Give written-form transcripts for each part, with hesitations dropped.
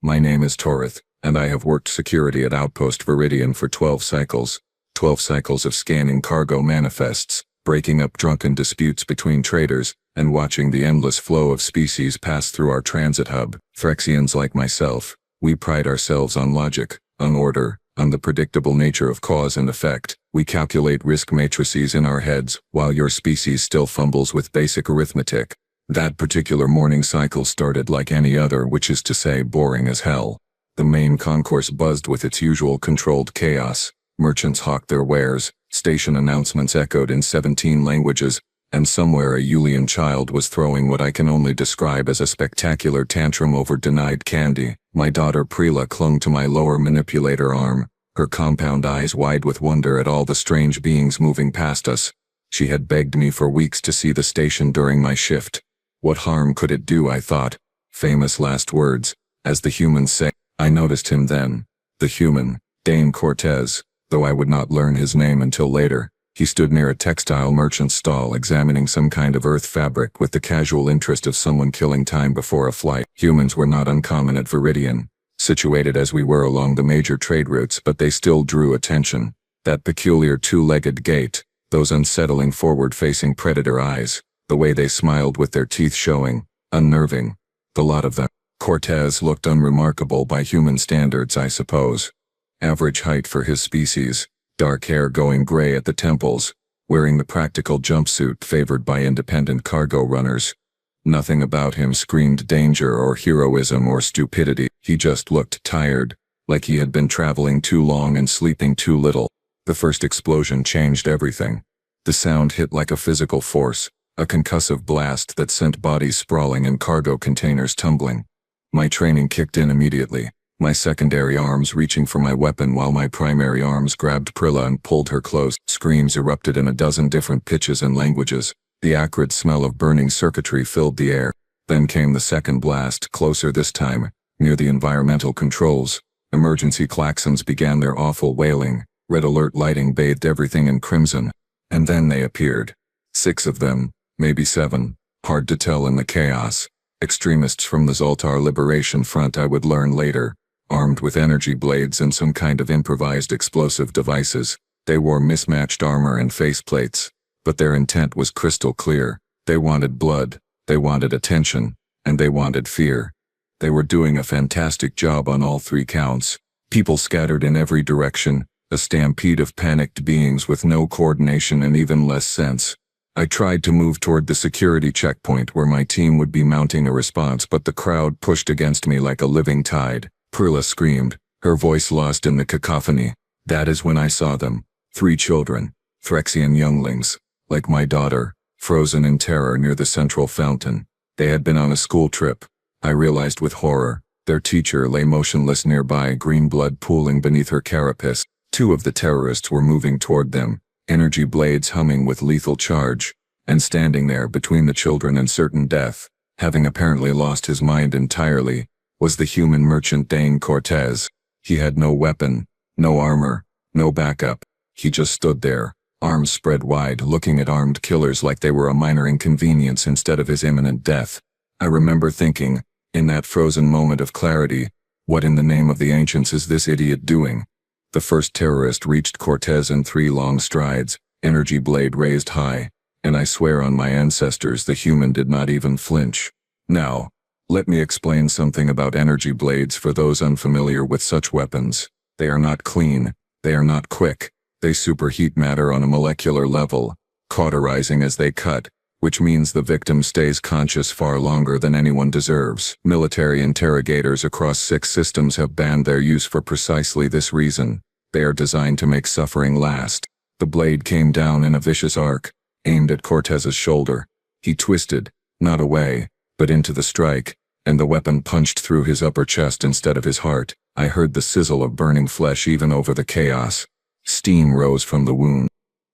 My name is Torith, and I have worked security at Outpost Viridian for 12 cycles. 12 cycles of scanning cargo manifests, breaking up drunken disputes between traders, and watching the endless flow of species pass through our transit hub. Phyrexians like myself, we pride ourselves on logic, on order, on the predictable nature of cause and effect. We calculate risk matrices in our heads, while your species still fumbles with basic arithmetic. That particular morning cycle started like any other, which is to say boring as hell. The main concourse buzzed with its usual controlled chaos. Merchants hawked their wares, station announcements echoed in 17 languages, and somewhere a Yulian child was throwing what I can only describe as a spectacular tantrum over denied candy. My daughter Prila clung to my lower manipulator arm, her compound eyes wide with wonder at all the strange beings moving past us. She had begged me for weeks to see the station during my shift. What harm could it do, I thought. Famous last words, as the humans say. I noticed him then. The human, Dane Cortez, though I would not learn his name until later. He stood near a textile merchant's stall examining some kind of earth fabric with the casual interest of someone killing time before a flight. Humans were not uncommon at Viridian, situated as we were along the major trade routes, but they still drew attention. That peculiar two-legged gait, those unsettling forward-facing predator eyes, the way they smiled with their teeth showing, unnerving. The lot of them. Cortez looked unremarkable by human standards, I suppose. Average height for his species, dark hair going gray at the temples, wearing the practical jumpsuit favored by independent cargo runners. Nothing about him screamed danger or heroism or stupidity. He just looked tired, like he had been traveling too long and sleeping too little. The first explosion changed everything. The sound hit like a physical force, a concussive blast that sent bodies sprawling and cargo containers tumbling. My training kicked in immediately, my secondary arms reaching for my weapon while my primary arms grabbed Prilla and pulled her close. Screams erupted in a dozen different pitches and languages. The acrid smell of burning circuitry filled the air. Then came the second blast, closer this time, near the environmental controls. Emergency klaxons began their awful wailing. Red alert lighting bathed everything in crimson. And then they appeared. 6 of them, maybe 7, hard to tell in the chaos. Extremists from the Zoltar Liberation Front, I would learn later, armed with energy blades and some kind of improvised explosive devices. They wore mismatched armor and faceplates, but their intent was crystal clear. They wanted blood, they wanted attention, and they wanted fear. They were doing a fantastic job on all 3 counts. People scattered in every direction, a stampede of panicked beings with no coordination and even less sense. I tried to move toward the security checkpoint where my team would be mounting a response, but the crowd pushed against me like a living tide. Prilla screamed, her voice lost in the cacophony. That is when I saw them. 3 children, Phyrexian younglings, like my daughter, frozen in terror near the central fountain. They had been on a school trip. I realized with horror. Their teacher lay motionless nearby, green blood pooling beneath her carapace. 2 of the terrorists were moving toward them, energy blades humming with lethal charge, and standing there between the children and certain death, having apparently lost his mind entirely, was the human merchant Dane Cortez. He had no weapon, no armor, no backup. He just stood there, arms spread wide, looking at armed killers like they were a minor inconvenience instead of his imminent death. I remember thinking, in that frozen moment of clarity, what in the name of the ancients is this idiot doing? The first terrorist reached Cortez in 3 long strides, energy blade raised high, and I swear on my ancestors the human did not even flinch. Now, let me explain something about energy blades for those unfamiliar with such weapons. They are not clean, they are not quick, they superheat matter on a molecular level, cauterizing as they cut, which means the victim stays conscious far longer than anyone deserves. Military interrogators across 6 systems have banned their use for precisely this reason. They are designed to make suffering last. The blade came down in a vicious arc, aimed at Cortez's shoulder. He twisted, not away, but into the strike, and the weapon punched through his upper chest instead of his heart. I heard the sizzle of burning flesh even over the chaos. Steam rose from the wound.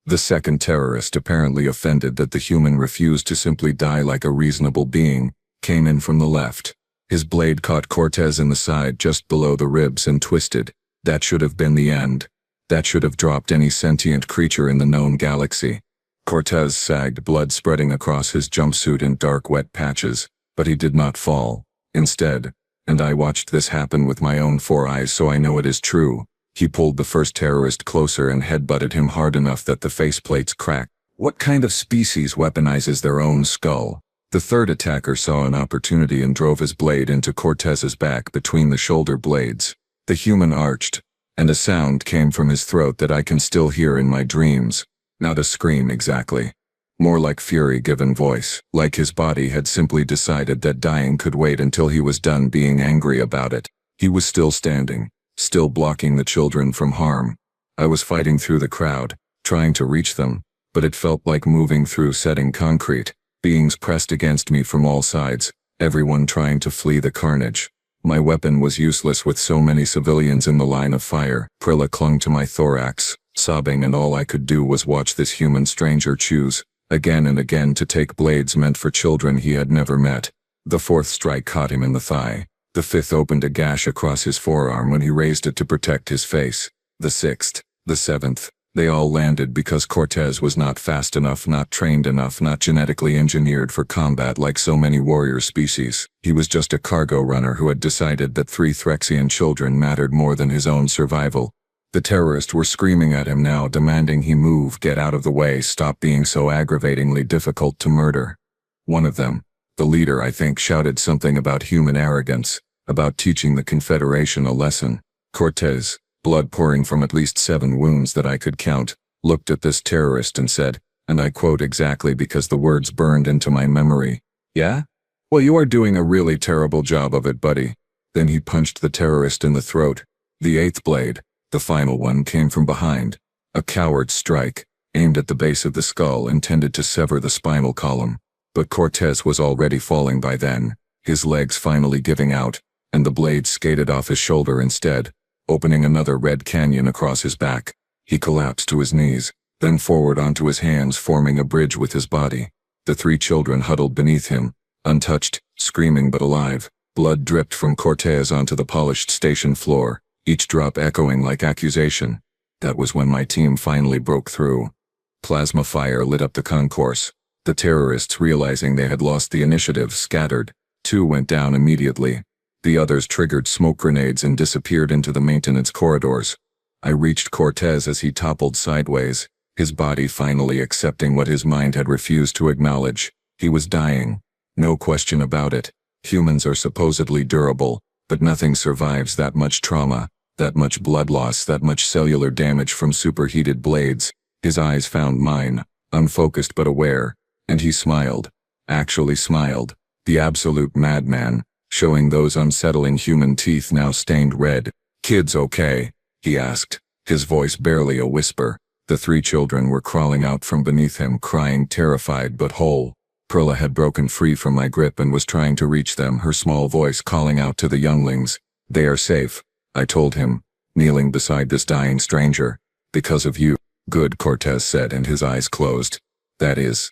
The second terrorist, apparently offended that the human refused to simply die like a reasonable being, came in from the left. His blade caught Cortez in the side just below the ribs and twisted. That should have been the end. That should have dropped any sentient creature in the known galaxy. Cortez sagged, blood spreading across his jumpsuit in dark wet patches, but he did not fall. Instead, And I watched this happen with my own 4 eyes, so I know it is true. He pulled the first terrorist closer and headbutted him hard enough that the faceplates cracked. What kind of species weaponizes their own skull? The third attacker saw an opportunity and drove his blade into Cortez's back between the shoulder blades. The human arched, and a sound came from his throat that I can still hear in my dreams. Not a scream exactly. More like fury given voice, like his body had simply decided that dying could wait until he was done being angry about it. He was still standing, still blocking the children from harm. I was fighting through the crowd, trying to reach them, but it felt like moving through setting concrete. Beings pressed against me from all sides, everyone trying to flee the carnage. My weapon was useless with so many civilians in the line of fire. Prilla clung to my thorax, sobbing, and all I could do was watch this human stranger choose, again and again, to take blades meant for children he had never met. The fourth strike caught him in the thigh. The fifth opened a gash across his forearm when he raised it to protect his face. The sixth, the seventh, they all landed because Cortez was not fast enough, not trained enough, not genetically engineered for combat like so many warrior species. He was just a cargo runner who had decided that 3 Threxian children mattered more than his own survival. The terrorists were screaming at him now, demanding he move, get out of the way, stop being so aggravatingly difficult to murder. One of them, the leader I think, shouted something about human arrogance, about teaching the Confederation a lesson. Cortez, blood pouring from at least 7 wounds that I could count, looked at this terrorist and said, and I quote exactly because the words burned into my memory, "Yeah? Well, you are doing a really terrible job of it, buddy." Then he punched the terrorist in the throat. The 8th blade, the final one, came from behind. A coward's strike, aimed at the base of the skull, intended to sever the spinal column. But Cortez was already falling by then, his legs finally giving out, and the blade skated off his shoulder instead, opening another red canyon across his back. He collapsed to his knees, then forward onto his hands, forming a bridge with his body. The 3 children huddled beneath him, untouched, screaming but alive. Blood dripped from Cortez onto the polished station floor, each drop echoing like accusation. That was when my team finally broke through. Plasma fire lit up the concourse. The terrorists, realizing they had lost the initiative, scattered. 2 went down immediately. The others triggered smoke grenades and disappeared into the maintenance corridors. I reached Cortez as he toppled sideways, his body finally accepting what his mind had refused to acknowledge. He was dying. No question about it. Humans are supposedly durable, but nothing survives that much trauma, that much blood loss, that much cellular damage from superheated blades. His eyes found mine, unfocused but aware, and he smiled. Actually smiled. The absolute madman, showing those unsettling human teeth now stained red. "Kids okay?" he asked, his voice barely a whisper. The 3 children were crawling out from beneath him, crying, terrified but whole. Prilla had broken free from my grip and was trying to reach them, her small voice calling out to the younglings. "They are safe," I told him, kneeling beside this dying stranger. "Because of you." "Good," Cortez said, and his eyes closed. That is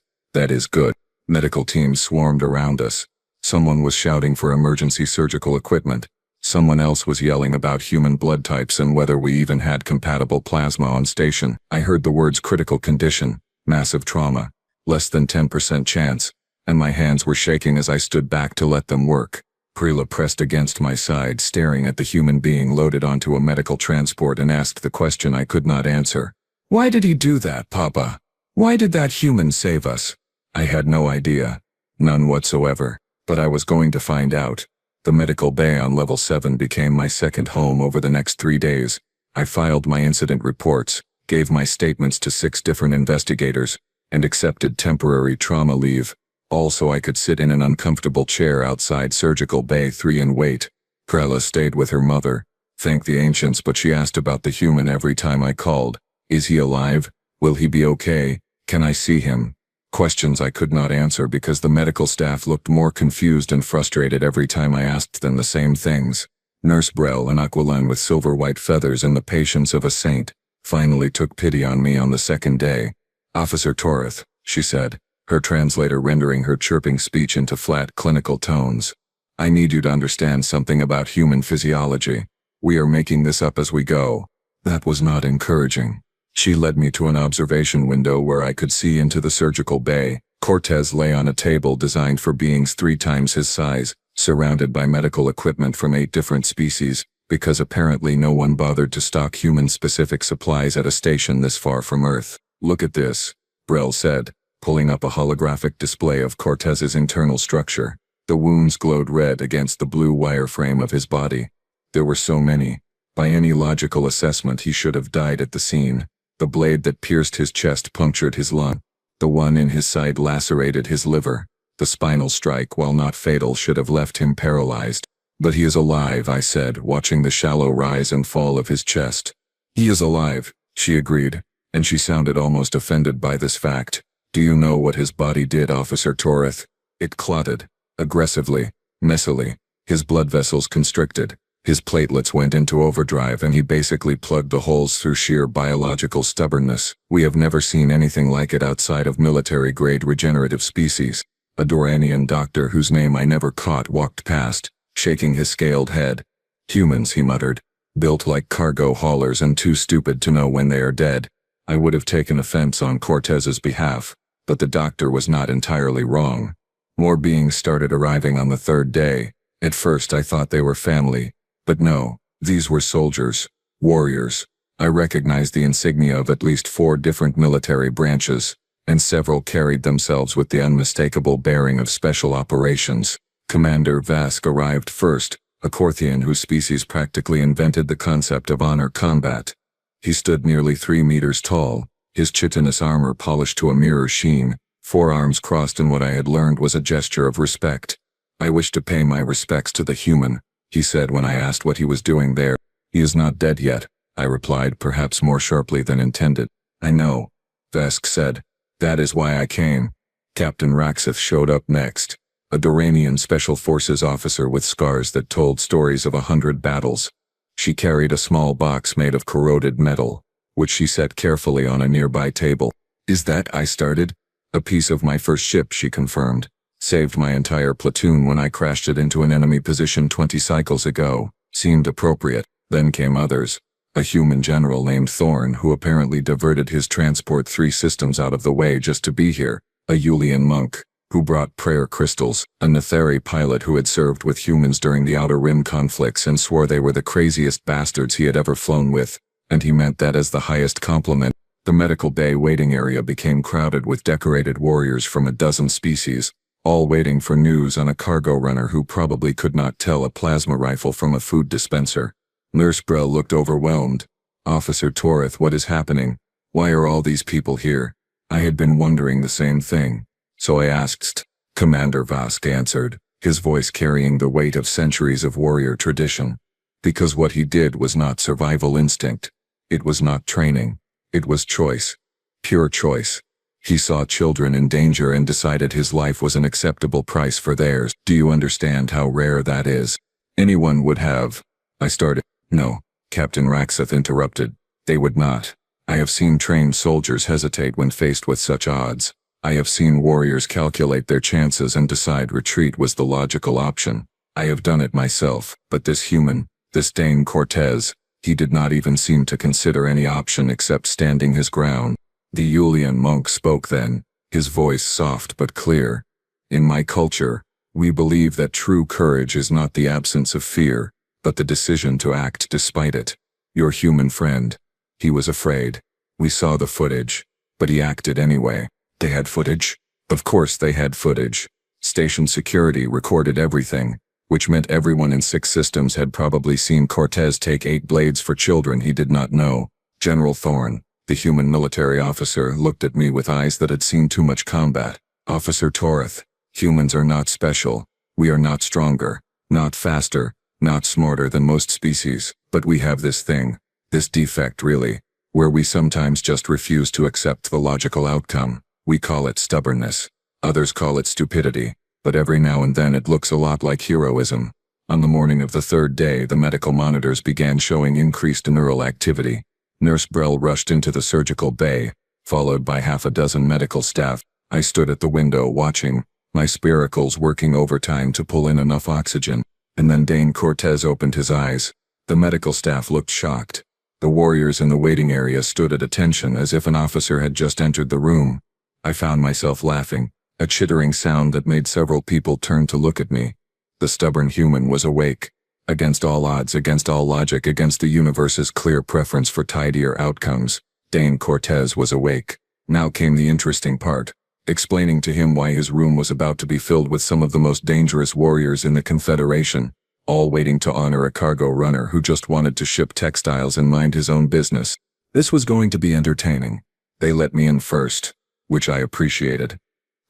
good." Medical teams swarmed around us. Someone was shouting for emergency surgical equipment. Someone else was yelling about human blood types and whether we even had compatible plasma on station. I heard the words critical condition, massive trauma, less than 10% chance, and my hands were shaking as I stood back to let them work. Prilla pressed against my side, staring at the human being loaded onto a medical transport, and asked the question I could not answer. "Why did he do that, Papa? Why did that human save us?" I had no idea. None whatsoever. But I was going to find out. The medical bay on level 7 became my second home over the next 3 days. I filed my incident reports, gave my statements to 6 different investigators, and accepted temporary trauma leave, all so I could sit in an uncomfortable chair outside surgical bay 3 and wait. Prilla stayed with her mother. Thank the ancients, but she asked about the human every time I called. Is he alive? Will he be okay? Can I see him? Questions I could not answer because the medical staff looked more confused and frustrated every time I asked them the same things. Nurse Brel, an Aquilin with silver-white feathers and the patience of a saint, finally took pity on me on the 2nd day. "Officer Torres," she said, her translator rendering her chirping speech into flat clinical tones. "I need you to understand something about human physiology. We are making this up as we go." That was not encouraging. She led me to an observation window where I could see into the surgical bay. Cortez lay on a table designed for beings 3 times his size, surrounded by medical equipment from 8 different species, because apparently no one bothered to stock human-specific supplies at a station this far from Earth. "Look at this," Brel said, pulling up a holographic display of Cortez's internal structure. The wounds glowed red against the blue wireframe of his body. There were so many. By any logical assessment, he should have died at the scene. The blade that pierced his chest punctured his lung. The one in his side lacerated his liver. The spinal strike, while not fatal, should have left him paralyzed. "But he is alive," I said, watching the shallow rise and fall of his chest. "He is alive," she agreed, and she sounded almost offended by this fact. "Do you know what his body did, Officer Torres? It clotted. Aggressively. Messily. His blood vessels constricted. His platelets went into overdrive, and he basically plugged the holes through sheer biological stubbornness. We have never seen anything like it outside of military-grade regenerative species." A Doranian doctor whose name I never caught walked past, shaking his scaled head. "Humans," he muttered, "built like cargo haulers and too stupid to know when they are dead." I would have taken offense on Cortez's behalf, but the doctor was not entirely wrong. More beings started arriving on the 3rd day. At first I thought they were family, but no, these were soldiers, warriors. I recognized the insignia of at least 4 different military branches, and several carried themselves with the unmistakable bearing of special operations. Commander Vask arrived first, a Corthian whose species practically invented the concept of honor combat. He stood nearly 3 meters tall, his chitinous armor polished to a mirror sheen, forearms crossed in what I had learned was a gesture of respect. "I wish to pay my respects to the human," he said when I asked what he was doing there. "He is not dead yet," I replied, perhaps more sharply than intended. "I know," Vask said. "That is why I came." Captain Raxith showed up next, a Doranian Special Forces officer with scars that told stories of 100 battles. She carried a small box made of corroded metal, which she set carefully on a nearby table. "Is that," I started. "A piece of my first ship," she confirmed. "Saved my entire platoon when I crashed it into an enemy position 20 cycles ago. Seemed appropriate." Then came others. A human general named Thorn, who apparently diverted his Transport 3 systems out of the way just to be here. A Yulian monk, who brought prayer crystals. A Netheri pilot who had served with humans during the Outer Rim conflicts and swore they were the craziest bastards he had ever flown with. And he meant that as the highest compliment. The medical bay waiting area became crowded with decorated warriors from a dozen species, all waiting for news on a cargo runner who probably could not tell a plasma rifle from a food dispenser. Nurse Brel looked overwhelmed. "Officer Torres, what is happening? Why are all these people here?" I had been wondering the same thing, so I asked. Commander Vask answered, his voice carrying the weight of centuries of warrior tradition. "Because what he did was not survival instinct. It was not training. It was choice. Pure choice. He saw children in danger and decided his life was an acceptable price for theirs. Do you understand how rare that is? Anyone would have..." I started. "No," Captain Raxith interrupted. "They would not. I have seen trained soldiers hesitate when faced with such odds. I have seen warriors calculate their chances and decide retreat was the logical option. I have done it myself, but this human, this Dane Cortez, he did not even seem to consider any option except standing his ground." The Yulian monk spoke then, his voice soft but clear. "In my culture, we believe that true courage is not the absence of fear, but the decision to act despite it. Your human friend, he was afraid. We saw the footage, but he acted anyway." "They had footage?" Of course they had footage. Station security recorded everything, which meant everyone in 6 systems had probably seen Cortez take 8 blades for children he did not know. General Thorne, the human military officer, looked at me with eyes that had seen too much combat. "Officer Torres, humans are not special. We are not stronger, not faster, not smarter than most species, but we have this thing, this defect really, where we sometimes just refuse to accept the logical outcome. We call it stubbornness. Others call it stupidity, but every now and then it looks a lot like heroism." On the morning of the 3rd day, the medical monitors began showing increased neural activity. Nurse Brel rushed into the surgical bay, followed by half a dozen medical staff. I stood at the window watching, my spiracles working overtime to pull in enough oxygen. And then Dane Cortez opened his eyes. The medical staff looked shocked. The warriors in the waiting area stood at attention as if an officer had just entered the room. I found myself laughing, a chittering sound that made several people turn to look at me. The stubborn human was awake. Against all odds, against all logic, against the universe's clear preference for tidier outcomes, Dane Cortez was awake. Now came the interesting part. Explaining to him why his room was about to be filled with some of the most dangerous warriors in the Confederation, all waiting to honor a cargo runner who just wanted to ship textiles and mind his own business. This was going to be entertaining. They let me in first, which I appreciated.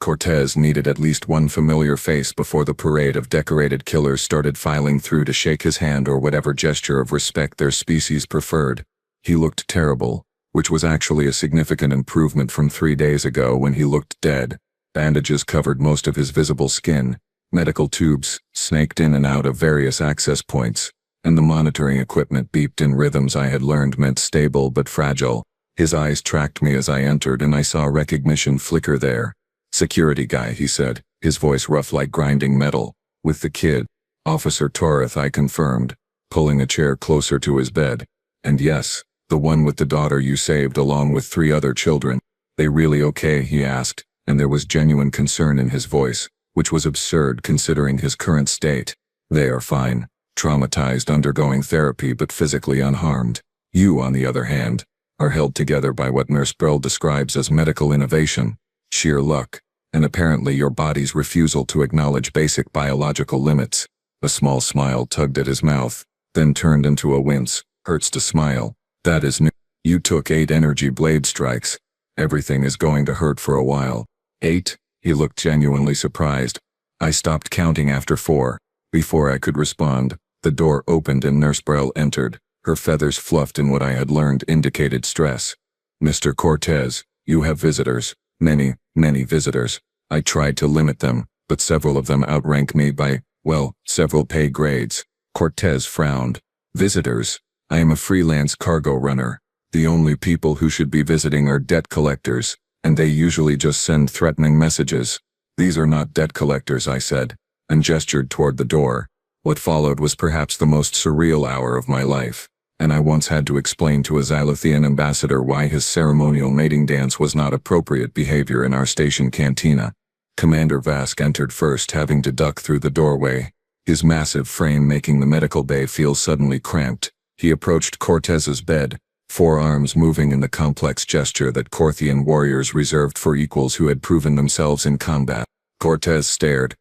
Cortez needed at least one familiar face before the parade of decorated killers started filing through to shake his hand or whatever gesture of respect their species preferred. He looked terrible, which was actually a significant improvement from 3 days ago when he looked dead. Bandages covered most of his visible skin, medical tubes snaked in and out of various access points, and the monitoring equipment beeped in rhythms I had learned meant stable but fragile. His eyes tracked me as I entered and I saw recognition flicker there. "Security guy," he said, his voice rough like grinding metal. "With the kid." "Officer Torres," I confirmed, pulling a chair closer to his bed. "And yes, the one with the daughter you saved along with 3 other children. They really okay?" he asked, and there was genuine concern in his voice, which was absurd considering his current state. "They are fine. Traumatized, undergoing therapy but physically unharmed. You, on the other hand, are held together by what Nurse Brill describes as medical innovation. Sheer luck, and apparently your body's refusal to acknowledge basic biological limits." A small smile tugged at his mouth, then turned into a wince. "Hurts to smile. That is new. You took 8 energy blade strikes. Everything is going to hurt for a while." 8? He looked genuinely surprised. I stopped counting after 4. Before I could respond, the door opened and Nurse Brill entered. Her feathers fluffed in what I had learned indicated stress. "Mr. Cortez, you have visitors. Many visitors. I tried to limit them, but several of them outrank me by, well, several pay grades." Cortez frowned. "Visitors? I am a freelance cargo runner. The only people who should be visiting are debt collectors, and they usually just send threatening messages." "These are not debt collectors," I said, and gestured toward the door. What followed was perhaps the most surreal hour of my life, and I once had to explain to a Xylothian ambassador why his ceremonial mating dance was not appropriate behavior in our station cantina. Commander Vask entered first, having to duck through the doorway, his massive frame making the medical bay feel suddenly cramped. He approached Cortez's bed, forearms moving in the complex gesture that Corthian warriors reserved for equals who had proven themselves in combat. Cortez stared.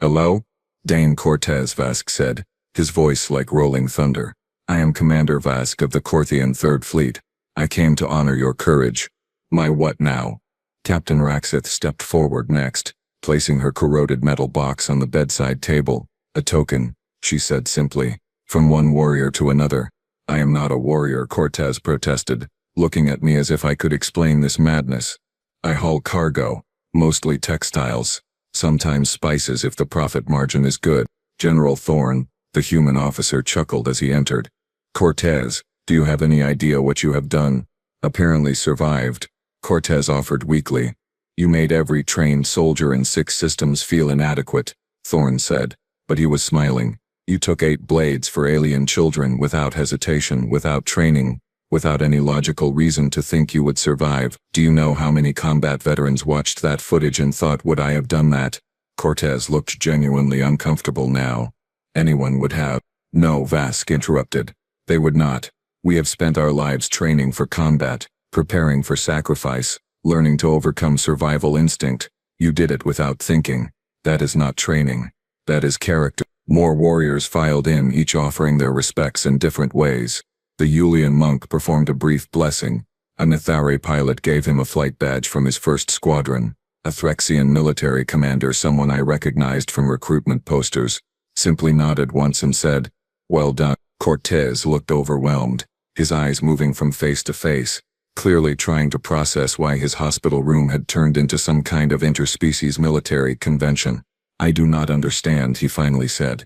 Hello?" "Dane Cortez," Vask said, his voice like rolling thunder. "I am Commander Vask of the Corthian Third Fleet. I came to honor your courage." "My what now?" Captain Raxith stepped forward next, placing her corroded metal box on the bedside table. "A token," she said simply, "from one warrior to another." "I am not a warrior," Cortez protested, looking at me as if I could explain this madness. "I haul cargo, mostly textiles, sometimes spices if the profit margin is good." General Thorne, the human officer, chuckled as he entered. "Cortez, do you have any idea what you have done?" "Apparently survived," Cortez offered weakly. "You made every trained soldier in 6 systems feel inadequate," Thorne said, but he was smiling. "You took 8 blades for alien children without hesitation, without training, without any logical reason to think you would survive. Do you know how many combat veterans watched that footage and thought, would I have done that?" Cortez looked genuinely uncomfortable now. "Anyone would have." "No," Vask interrupted. "They would not. We have spent our lives training for combat, preparing for sacrifice, learning to overcome survival instinct. You did it without thinking. That is not training. That is character." More warriors filed in, each offering their respects in different ways. The Yulian monk performed a brief blessing. A Nethari pilot gave him a flight badge from his first squadron. A Threxian military commander, someone I recognized from recruitment posters, simply nodded once and said, "Well done." Cortez looked overwhelmed, his eyes moving from face to face, clearly trying to process why his hospital room had turned into some kind of interspecies military convention. "I do not understand," he finally said.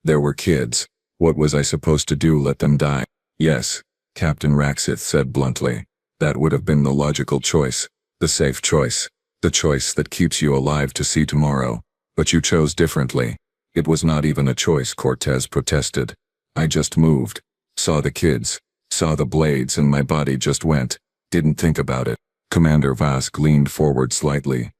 There were kids. What was I supposed to do, let them die?" "Yes," Captain Raxith said bluntly. "That would have been the logical choice, the safe choice, the choice that keeps you alive to see tomorrow. But you chose differently." "It was not even a choice," Cortez protested. "I just moved, saw the kids, saw the blades, and my body just went. Didn't think about it." Commander Vask leaned forward slightly.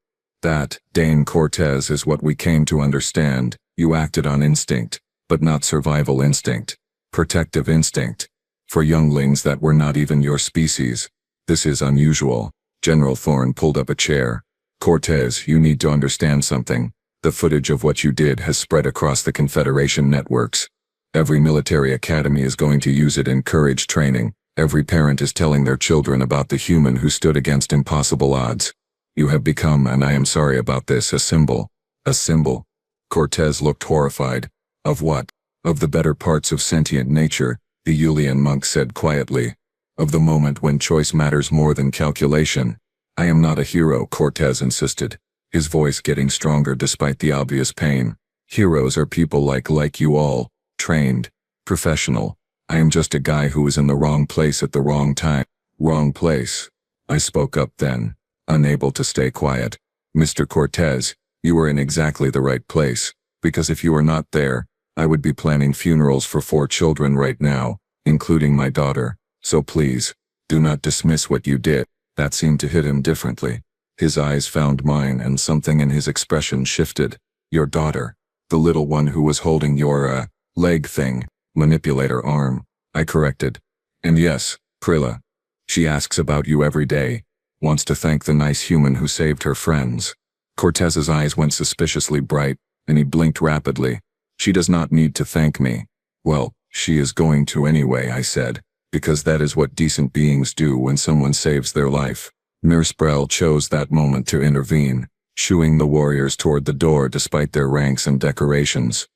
That, Dane Cortez, is what we came to understand. You acted on instinct, but not survival instinct. Protective instinct. For younglings that were not even your species. This is unusual. General Thorne pulled up a chair. Cortez, you need to understand something. The footage of what you did has spread across the Confederation networks. Every military academy is going to use it in courage training. Every parent is telling their children about the human who stood against impossible odds. You have become, and I am sorry about this, a symbol. A symbol? Cortez looked horrified. Of what? Of the better parts of sentient nature, the Yulian monk said quietly. Of the moment when choice matters more than calculation. I am not a hero, Cortez insisted, his voice getting stronger despite the obvious pain. Heroes are people like you all, trained, professional. I am just a guy who was in the wrong place at the wrong time. Wrong place. I spoke up then, unable to stay quiet. Mr. Cortez, you are in exactly the right place, because if you were not there, I would be planning funerals for 4 children right now, including my daughter. So please, do not dismiss what you did. That seemed to hit him differently. His eyes found mine and something in his expression shifted. Your daughter. The little one who was holding your, leg thing. Manipulator arm. I corrected. And yes, Prilla. She asks about you every day. Wants to thank the nice human who saved her friends. Cortez's eyes went suspiciously bright, and he blinked rapidly. She does not need to thank me. Well, she is going to anyway, I said, because that is what decent beings do when someone saves their life. Nurse Brell chose that moment to intervene, shooing the warriors toward the door despite their ranks and decorations.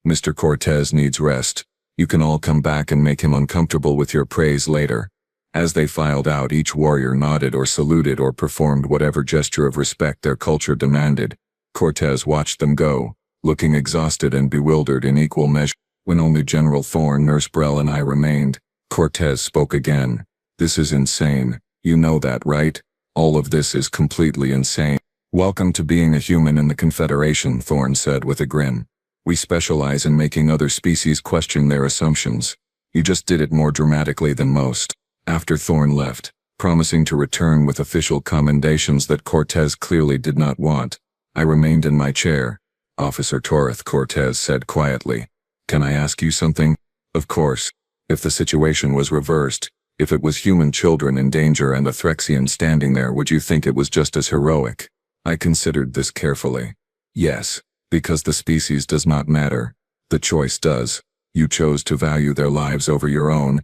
Mr. Cortez needs rest. You can all come back and make him uncomfortable with your praise later. As they filed out, each warrior nodded or saluted or performed whatever gesture of respect their culture demanded. Cortez watched them go, looking exhausted and bewildered in equal measure. When only General Thorne, Nurse Brell, and I remained, Cortez spoke again. This is insane. You know that, right? All of this is completely insane. Welcome to being a human in the Confederation, Thorne said with a grin. We specialize in making other species question their assumptions. You just did it more dramatically than most. After Thorne left, promising to return with official commendations that Cortez clearly did not want, I remained in my chair. Officer Torith, Cortez said quietly. Can I ask you something? Of course. If the situation was reversed, if it was human children in danger and a Threxian standing there, would you think it was just as heroic? I considered this carefully. Yes, because the species does not matter. The choice does. You chose to value their lives over your own,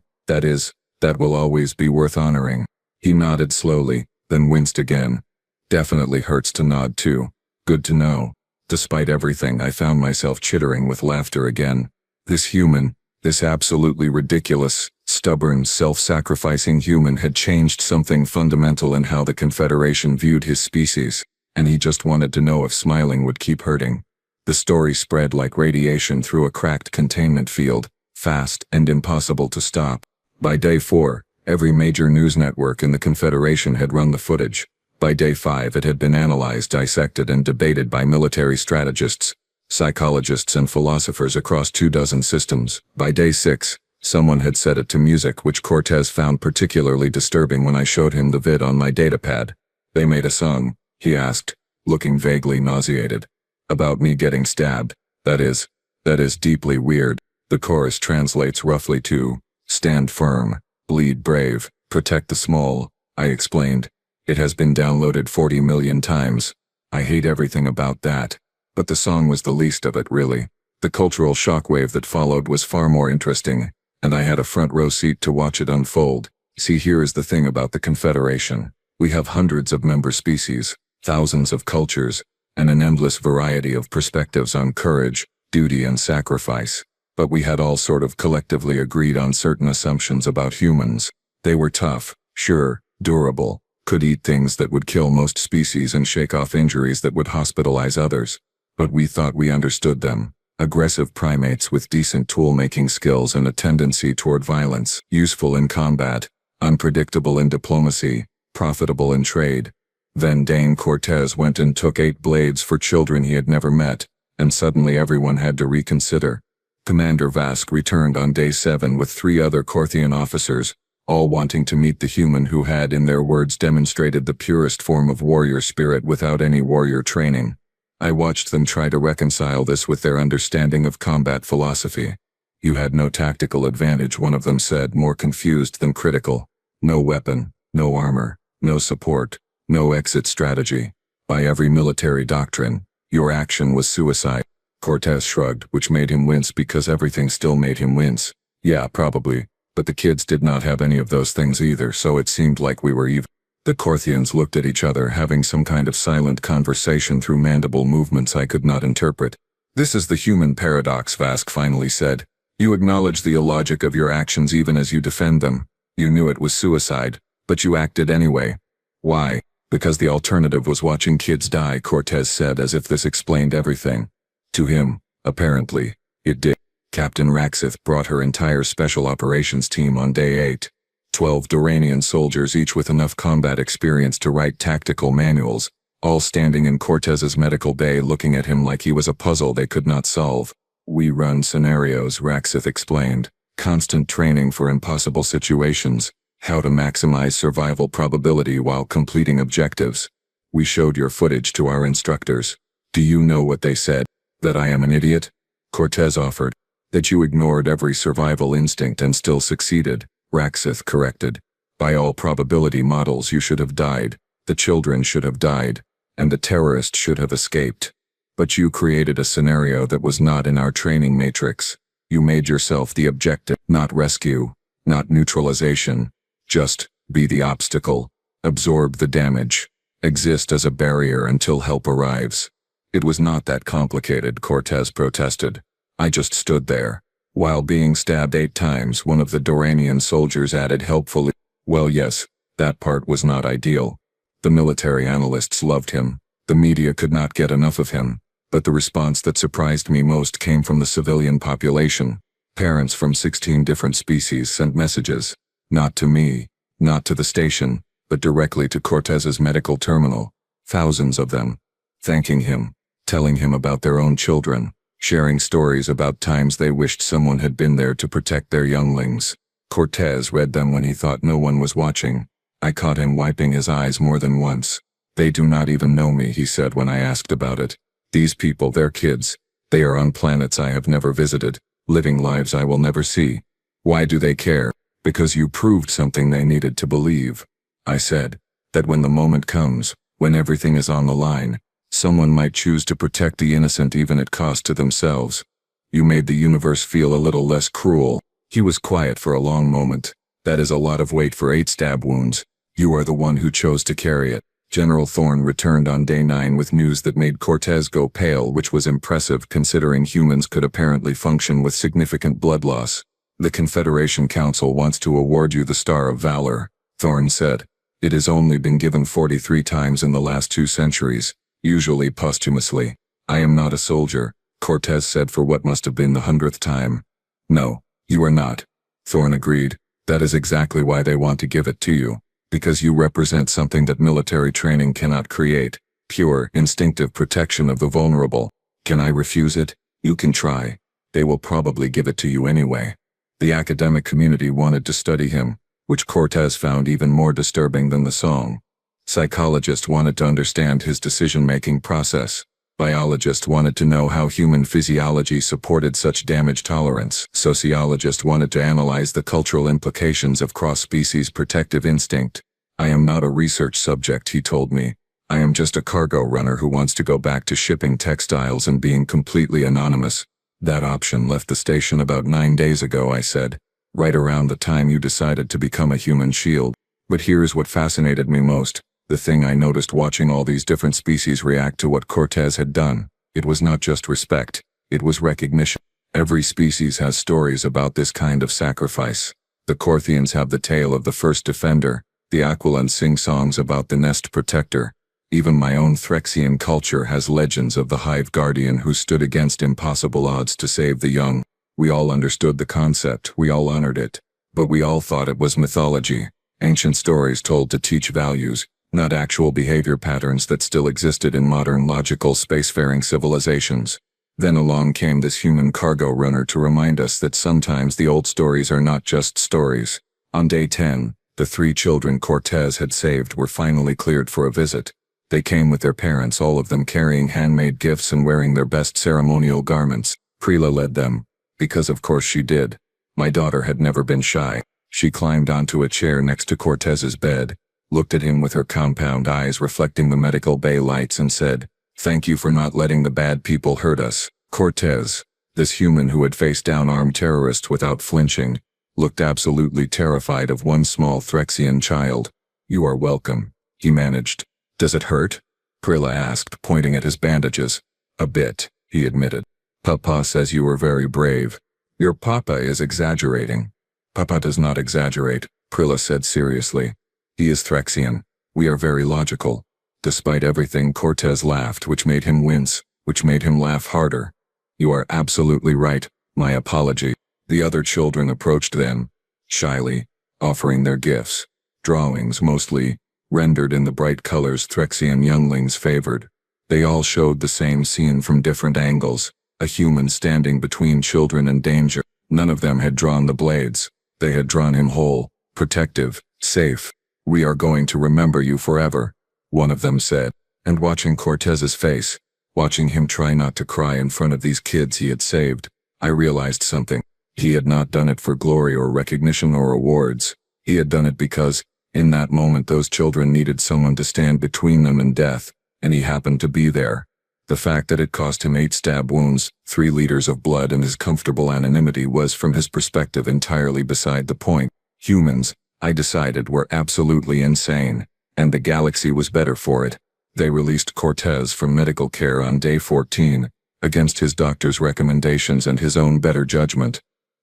that will always be worth honoring. He nodded slowly, then winced again. Definitely hurts to nod too. Good to know. Despite everything, I found myself chittering with laughter again. This human, this absolutely ridiculous, stubborn, self-sacrificing human had changed something fundamental in how the Confederation viewed his species, and he just wanted to know if smiling would keep hurting. The story spread like radiation through a cracked containment field, fast and impossible to stop. By day 4, every major news network in the Confederation had run the footage. By day 5, it had been analyzed, dissected, and debated by military strategists, psychologists, and philosophers across 24 systems. By day 6, someone had set it to music, which Cortez found particularly disturbing when I showed him the vid on my datapad. They made a song, he asked, looking vaguely nauseated. About me getting stabbed. That is deeply weird. The chorus translates roughly to, stand firm, bleed brave, protect the small, I explained. It has been downloaded 40 million times. I hate everything about that. But the song was the least of it, really. The cultural shockwave that followed was far more interesting, and I had a front row seat to watch it unfold. See, here is the thing about the Confederation. We have hundreds of member species, thousands of cultures, and an endless variety of perspectives on courage, duty, and sacrifice. But we had all sort of collectively agreed on certain assumptions about humans. They were tough, sure, durable, could eat things that would kill most species and shake off injuries that would hospitalize others. But we thought we understood them. Aggressive primates with decent tool-making skills and a tendency toward violence, useful in combat, unpredictable in diplomacy, profitable in trade. Then Dane Cortez went and took 8 blades for children he had never met, and suddenly everyone had to reconsider. Commander Vask returned on day 7 with 3 other Corthian officers, all wanting to meet the human who had, in their words, demonstrated the purest form of warrior spirit without any warrior training. I watched them try to reconcile this with their understanding of combat philosophy. You had no tactical advantage, one of them said, more confused than critical. No weapon, no armor, no support, no exit strategy. By every military doctrine, your action was suicide. Cortez shrugged, which made him wince because everything still made him wince. Yeah, probably. But the kids did not have any of those things either, so it seemed like we were even. The Corthians looked at each other, having some kind of silent conversation through mandible movements I could not interpret. This is the human paradox, Vask finally said. You acknowledge the illogic of your actions even as you defend them. You knew it was suicide, but you acted anyway. Why? Because the alternative was watching kids die, Cortez said, as if this explained everything. To him, apparently, it did. Captain Raxith brought her entire special operations team on day 8. 12 Duranian soldiers, each with enough combat experience to write tactical manuals, all standing in Cortez's medical bay looking at him like he was a puzzle they could not solve. We run scenarios, Raxith explained. Constant training for impossible situations. How to maximize survival probability while completing objectives. We showed your footage to our instructors. Do you know what they said? That I am an idiot? Cortez offered. That you ignored every survival instinct and still succeeded, Raxith corrected. By all probability models you should have died, the children should have died, and the terrorist should have escaped. But you created a scenario that was not in our training matrix. You made yourself the objective, not rescue, not neutralization. Just be the obstacle, absorb the damage, exist as a barrier until help arrives. It was not that complicated, Cortez protested. I just stood there. While being stabbed 8 times, one of the Duranian soldiers added helpfully. Well, yes, that part was not ideal. The military analysts loved him. The media could not get enough of him. But the response that surprised me most came from the civilian population. Parents from 16 different species sent messages. Not to me, not to the station, but directly to Cortez's medical terminal. Thousands of them. Thanking him, telling him about their own children, sharing stories about times they wished someone had been there to protect their younglings. Cortez read them when he thought no one was watching. I caught him wiping his eyes more than once. They do not even know me, he said when I asked about it. These people, they're kids. They are on planets I have never visited, living lives I will never see. Why do they care? Because you proved something they needed to believe. I said, that when the moment comes, when everything is on the line, someone might choose to protect the innocent even at cost to themselves. You made the universe feel a little less cruel. He was quiet for a long moment. That is a lot of weight for 8 stab wounds. You are the one who chose to carry it. General Thorne returned on day 9 with news that made Cortez go pale, which was impressive considering humans could apparently function with significant blood loss. The Confederation Council wants to award you the Star of Valor, Thorne said. It has only been given 43 times in the last 2 centuries. Usually posthumously. I am not a soldier, Cortez said for what must have been the 100th time. No, you are not. Thorne agreed. That is exactly why they want to give it to you. Because you represent something that military training cannot create. Pure, instinctive protection of the vulnerable. Can I refuse it? You can try. They will probably give it to you anyway. The academic community wanted to study him, which Cortez found even more disturbing than the song. Psychologists wanted to understand his decision-making process. Biologists wanted to know how human physiology supported such damage tolerance. Sociologists wanted to analyze the cultural implications of cross-species protective instinct. I am not a research subject, he told me. I am just a cargo runner who wants to go back to shipping textiles and being completely anonymous. That option left the station about 9 days ago, I said. Right around the time you decided to become a human shield. But here's what fascinated me most. The thing I noticed watching all these different species react to what Cortez had done. It was not just respect, it was recognition. Every species has stories about this kind of sacrifice. The Corthians have the tale of the first defender, the Aquilans sing songs about the nest protector. Even my own Threxian culture has legends of the hive guardian who stood against impossible odds to save the young. We all understood the concept, we all honored it. But we all thought it was mythology, ancient stories told to teach values. Not actual behavior patterns that still existed in modern logical spacefaring civilizations. Then along came this human cargo runner to remind us that sometimes the old stories are not just stories. On day 10, the 3 children Cortez had saved were finally cleared for a visit. They came with their parents, all of them carrying handmade gifts and wearing their best ceremonial garments. Prila led them, because of course she did. My daughter had never been shy. She climbed onto a chair next to Cortez's bed, looked at him with her compound eyes reflecting the medical bay lights and said, "Thank you for not letting the bad people hurt us." Cortez, this human who had faced down armed terrorists without flinching, looked absolutely terrified of one small Threxian child. "You are welcome," he managed. "Does it hurt?" Prila asked, pointing at his bandages. "A bit," he admitted. "Papa says you were very brave." "Your papa is exaggerating." "Papa does not exaggerate," Prila said seriously. "He is Threxian. We are very logical." Despite everything, Cortez laughed, which made him wince, which made him laugh harder. "You are absolutely right. My apology." The other children approached them, shyly, offering their gifts. Drawings, mostly, rendered in the bright colors Threxian younglings favored. They all showed the same scene from different angles, a human standing between children and danger. None of them had drawn the blades. They had drawn him whole, protective, safe. "We are going to remember you forever," one of them said. And watching Cortez's face, watching him try not to cry in front of these kids he had saved, I realized something. He had not done it for glory or recognition or awards. He had done it because, in that moment, those children needed someone to stand between them and death, and he happened to be there. The fact that it cost him 8 stab wounds, 3 liters of blood, and his comfortable anonymity was, from his perspective, entirely beside the point. Humans, I decided, were absolutely insane, and the galaxy was better for it. They released Cortez from medical care on day 14, against his doctor's recommendations and his own better judgment.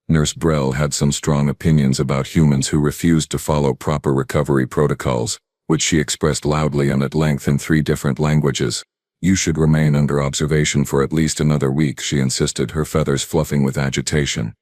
Nurse Brell had some strong opinions about humans who refused to follow proper recovery protocols, which she expressed loudly and at length in 3 different languages. "You should remain under observation for at least another week," she insisted, her feathers fluffing with agitation.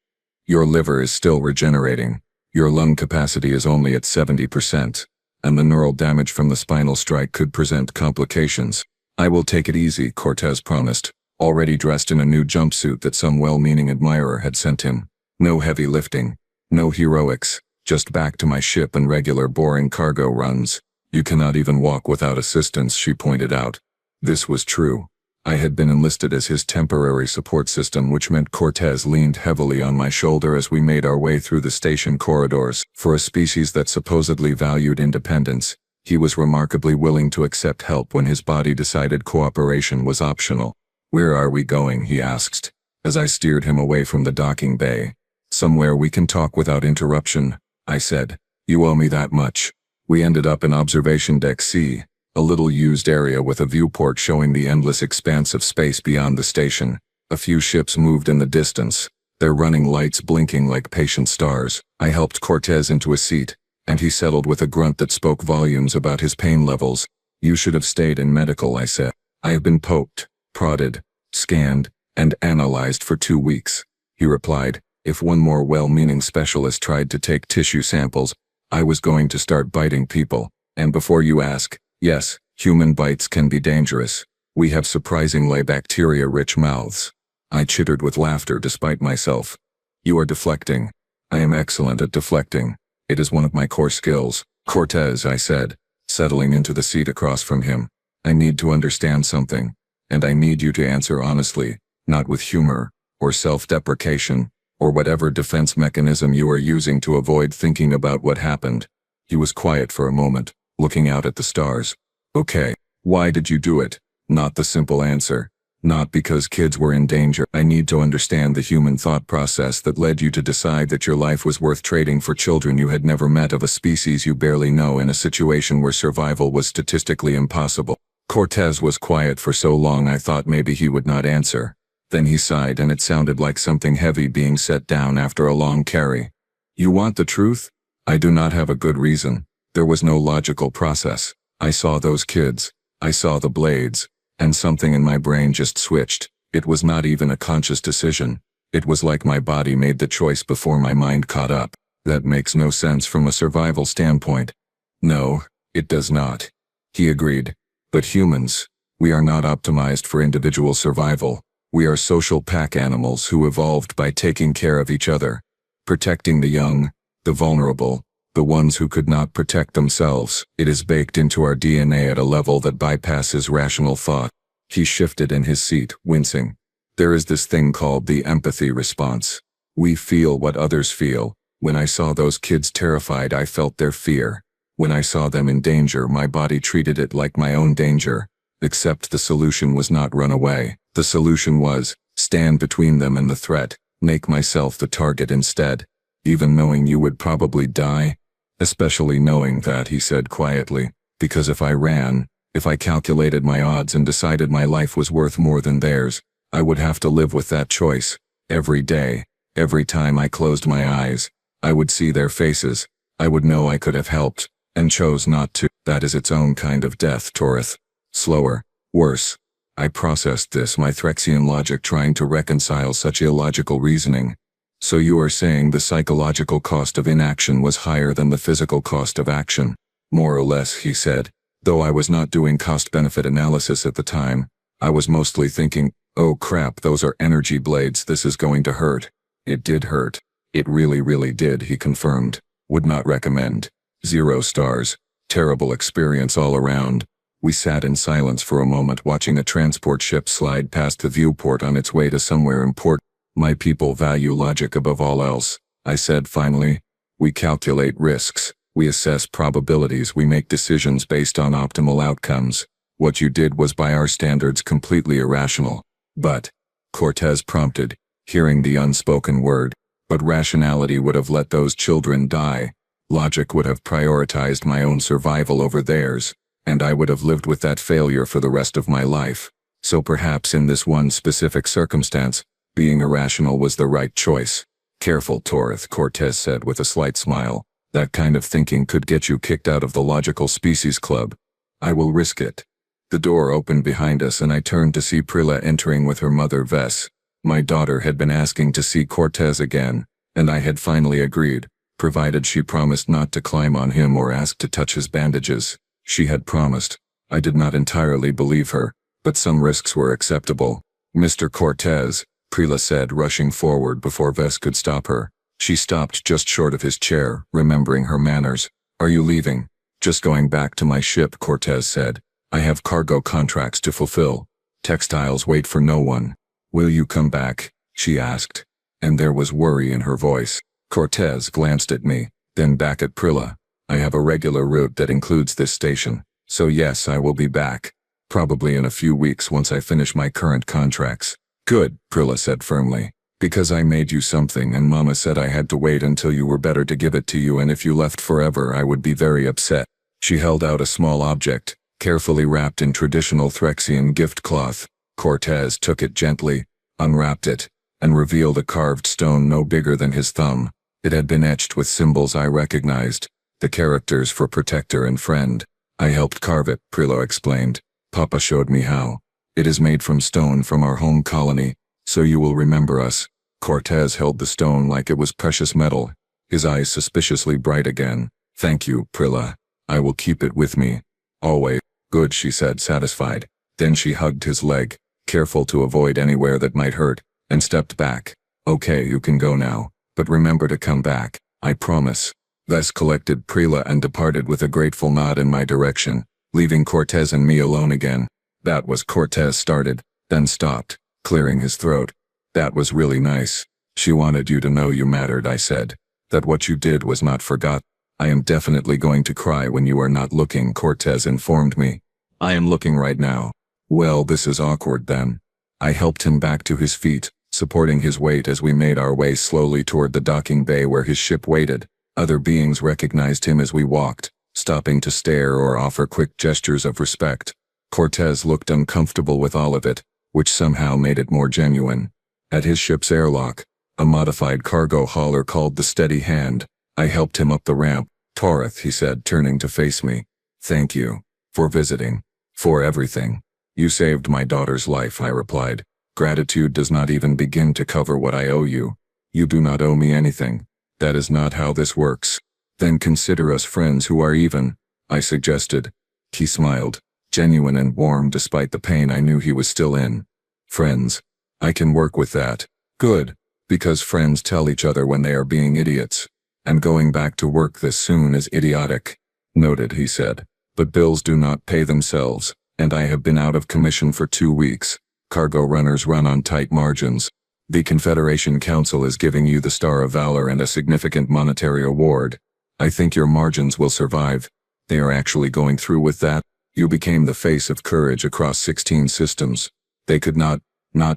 "Your liver is still regenerating. Your lung capacity is only at 70%, and the neural damage from the spinal strike could present complications." "I will take it easy," Cortez promised, already dressed in a new jumpsuit that some well-meaning admirer had sent him. "No heavy lifting. No heroics. Just back to my ship and regular boring cargo runs." "You cannot even walk without assistance," she pointed out. This was true. I had been enlisted as his temporary support system, which meant Cortez leaned heavily on my shoulder as we made our way through the station corridors. For a species that supposedly valued independence, he was remarkably willing to accept help when his body decided cooperation was optional. "Where are we going?" he asked, as I steered him away from the docking bay. "Somewhere we can talk without interruption," I said. "You owe me that much." We ended up in Observation Deck C, a little used area with a viewport showing the endless expanse of space beyond the station. A few ships moved in the distance, their running lights blinking like patient stars. I helped Cortez into a seat, and he settled with a grunt that spoke volumes about his pain levels. "You should have stayed in medical," I said. "I have been poked, prodded, scanned, and analyzed for 2 weeks," he replied. "If one more well-meaning specialist tried to take tissue samples, I was going to start biting people. And before you ask, yes, human bites can be dangerous. We have surprisingly bacteria-rich mouths." I chittered with laughter despite myself. "You are deflecting." "I am excellent at deflecting. It is one of my core skills." "Cortez," I said, settling into the seat across from him, "I need to understand something, and I need you to answer honestly, not with humor, or self-deprecation, or whatever defense mechanism you are using to avoid thinking about what happened." He was quiet for a moment, looking out at the stars. "Okay, why did you do it?" "Not the simple answer. Not because kids were in danger. I need to understand the human thought process that led you to decide that your life was worth trading for children you had never met of a species you barely know in a situation where survival was statistically impossible." Cortez was quiet for so long I thought maybe he would not answer. Then he sighed, and it sounded like something heavy being set down after a long carry. "You want the truth? I do not have a good reason. There was no logical process. I saw those kids. I saw the blades. And something in my brain just switched. It was not even a conscious decision. It was like my body made the choice before my mind caught up. That makes no sense from a survival standpoint." "No, it does not," he agreed. "But humans, we are not optimized for individual survival. We are social pack animals who evolved by taking care of each other, protecting the young, the vulnerable, The ones who could not protect themselves. It is baked into our DNA at a level that bypasses rational thought. He shifted in his seat, wincing. There is this thing called the empathy response. We feel what others feel. When I saw those kids terrified, I felt their fear. When I saw them in danger, my body treated it like my own danger. Except the solution was not run away. The solution was, stand between them and the threat, make myself the target instead. Even knowing you would probably die? Especially knowing that, he said quietly, because if I ran, if I calculated my odds and decided my life was worth more than theirs, I would have to live with that choice. Every day, every time I closed my eyes, I would see their faces. I would know I could have helped, and chose not to. That is its own kind of death, Torith. Slower, worse. I processed this, my Threxian logic trying to reconcile such illogical reasoning. So you are saying the psychological cost of inaction was higher than the physical cost of action? More or less, he said. Though I was not doing cost-benefit analysis at the time, I was mostly thinking, oh crap, those are energy blades, this is going to hurt. It did hurt. It really, really did, he confirmed. Would not recommend. 0 stars. Terrible experience all around. We sat in silence for a moment watching a transport ship slide past the viewport on its way to somewhere important. My people value logic above all else, I said finally. We calculate risks, we assess probabilities, we make decisions based on optimal outcomes. What you did was by our standards completely irrational. But, Cortez prompted, hearing the unspoken word, but rationality would have let those children die. Logic would have prioritized my own survival over theirs, and I would have lived with that failure for the rest of my life. So perhaps in this one specific circumstance, being irrational was the right choice. Careful, Torith, Cortez said with a slight smile. That kind of thinking could get you kicked out of the Logical Species Club. I will risk it. The door opened behind us and I turned to see Prilla entering with her mother Vess. My daughter had been asking to see Cortez again, and I had finally agreed, provided she promised not to climb on him or ask to touch his bandages. She had promised. I did not entirely believe her, but some risks were acceptable. Mr. Cortez, Prilla said, rushing forward before Vess could stop her. She stopped just short of his chair, remembering her manners. Are you leaving? Just going back to my ship, Cortez said. I have cargo contracts to fulfill. Textiles wait for no one. Will you come back? She asked. And there was worry in her voice. Cortez glanced at me, then back at Prilla. I have a regular route that includes this station, so yes, I will be back. Probably in a few weeks once I finish my current contracts. Good, Prilla said firmly. Because I made you something and Mama said I had to wait until you were better to give it to you, and if you left forever I would be very upset. She held out a small object, carefully wrapped in traditional Threxian gift cloth. Cortez took it gently, unwrapped it, and revealed a carved stone no bigger than his thumb. It had been etched with symbols I recognized, the characters for protector and friend. I helped carve it, Prilla explained. Papa showed me how. It is made from stone from our home colony, so you will remember us. Cortez held the stone like it was precious metal, his eyes suspiciously bright again. Thank you, Prilla. I will keep it with me. Always. Good, she said, satisfied. Then she hugged his leg, careful to avoid anywhere that might hurt, and stepped back. Okay, you can go now, but remember to come back. I promise. Vess collected Prilla and departed with a grateful nod in my direction, leaving Cortez and me alone again. That was Cortez started, then stopped, clearing his throat. That was really nice. She wanted you to know you mattered, I said. That what you did was not forgotten. I am definitely going to cry when you are not looking, Cortez informed me. I am looking right now. Well, this is awkward then. I helped him back to his feet, supporting his weight as we made our way slowly toward the docking bay where his ship waited. Other beings recognized him as we walked, stopping to stare or offer quick gestures of respect. Cortez looked uncomfortable with all of it, which somehow made it more genuine. At his ship's airlock, a modified cargo hauler called the Steady Hand, I helped him up the ramp. Torith, he said, turning to face me. Thank you. For visiting. For everything. You saved my daughter's life, I replied. Gratitude does not even begin to cover what I owe you. You do not owe me anything. That is not how this works. Then consider us friends who are even, I suggested. He smiled, genuine and warm despite the pain I knew he was still in. Friends. I can work with that. Good. Because friends tell each other when they are being idiots. And going back to work this soon is idiotic. Noted, he said. But bills do not pay themselves, and I have been out of commission for 2 weeks. Cargo runners run on tight margins. The Confederation Council is giving you the Star of Valor and a significant monetary award. I think your margins will survive. They are actually going through with that. You became the face of courage across 16 systems. They could not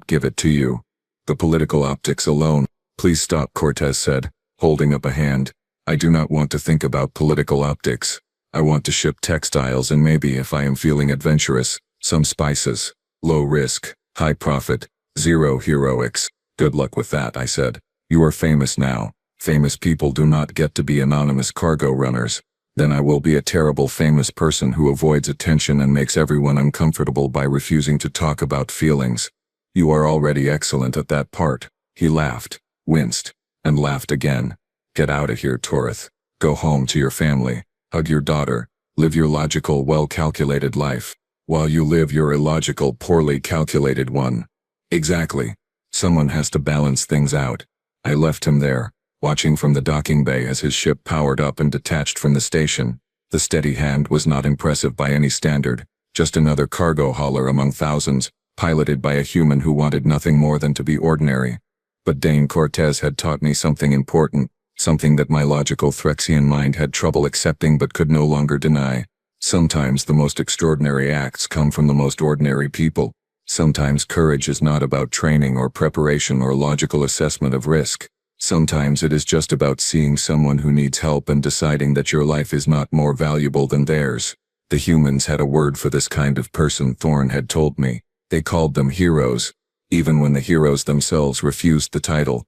give it to you. The political optics alone. Please stop, Cortez said, holding up a hand. I do not want to think about political optics. I want to ship textiles and maybe, if I am feeling adventurous, some spices. Low risk, high profit, zero heroics. Good luck with that, I said. You are famous now. Famous people do not get to be anonymous cargo runners. Then I will be a terrible famous person who avoids attention and makes everyone uncomfortable by refusing to talk about feelings. You are already excellent at that part. He laughed, winced, and laughed again. Get out of here, Torith. Go home to your family. Hug your daughter. Live your logical, well-calculated life, while you live your illogical, poorly calculated one. Exactly. Someone has to balance things out. I left him there, watching from the docking bay as his ship powered up and detached from the station. The steady hand was not impressive by any standard, just another cargo hauler among thousands, piloted by a human who wanted nothing more than to be ordinary. But Dane Cortez had taught me something important, something that my logical Threxian mind had trouble accepting but could no longer deny. Sometimes the most extraordinary acts come from the most ordinary people. Sometimes courage is not about training or preparation or logical assessment of risk. Sometimes it is just about seeing someone who needs help and deciding that your life is not more valuable than theirs. The humans had a word for this kind of person, Thorne had told me. They called them heroes, even when the heroes themselves refused the title.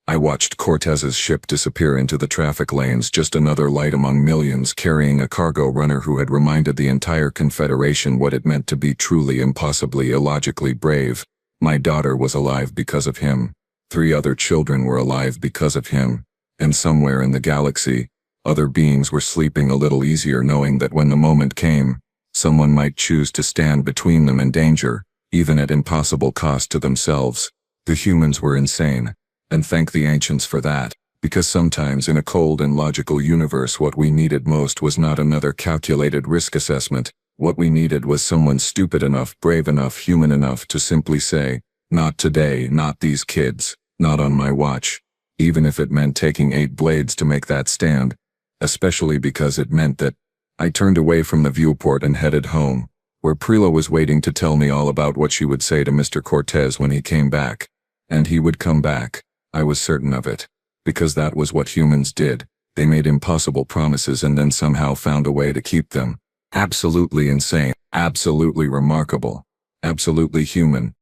I watched Cortez's ship disappear into the traffic lanes, just another light among millions, carrying a cargo runner who had reminded the entire Confederation what it meant to be truly, impossibly, illogically brave. My daughter was alive because of him. 3 other children were alive because of him. And somewhere in the galaxy, other beings were sleeping a little easier, knowing that when the moment came, someone might choose to stand between them and danger, even at impossible cost to themselves. The humans were insane. And thank the ancients for that, because sometimes in a cold and logical universe what we needed most was not another calculated risk assessment. What we needed was someone stupid enough, brave enough, human enough to simply say, not today, not these kids, not on my watch, even if it meant taking 8 blades to make that stand, especially because it meant that. I turned away from the viewport and headed home, where Prila was waiting to tell me all about what she would say to Mr. Cortez when he came back. And he would come back. I was certain of it, because that was what humans did. They made impossible promises and then somehow found a way to keep them. Absolutely insane, absolutely remarkable, absolutely human.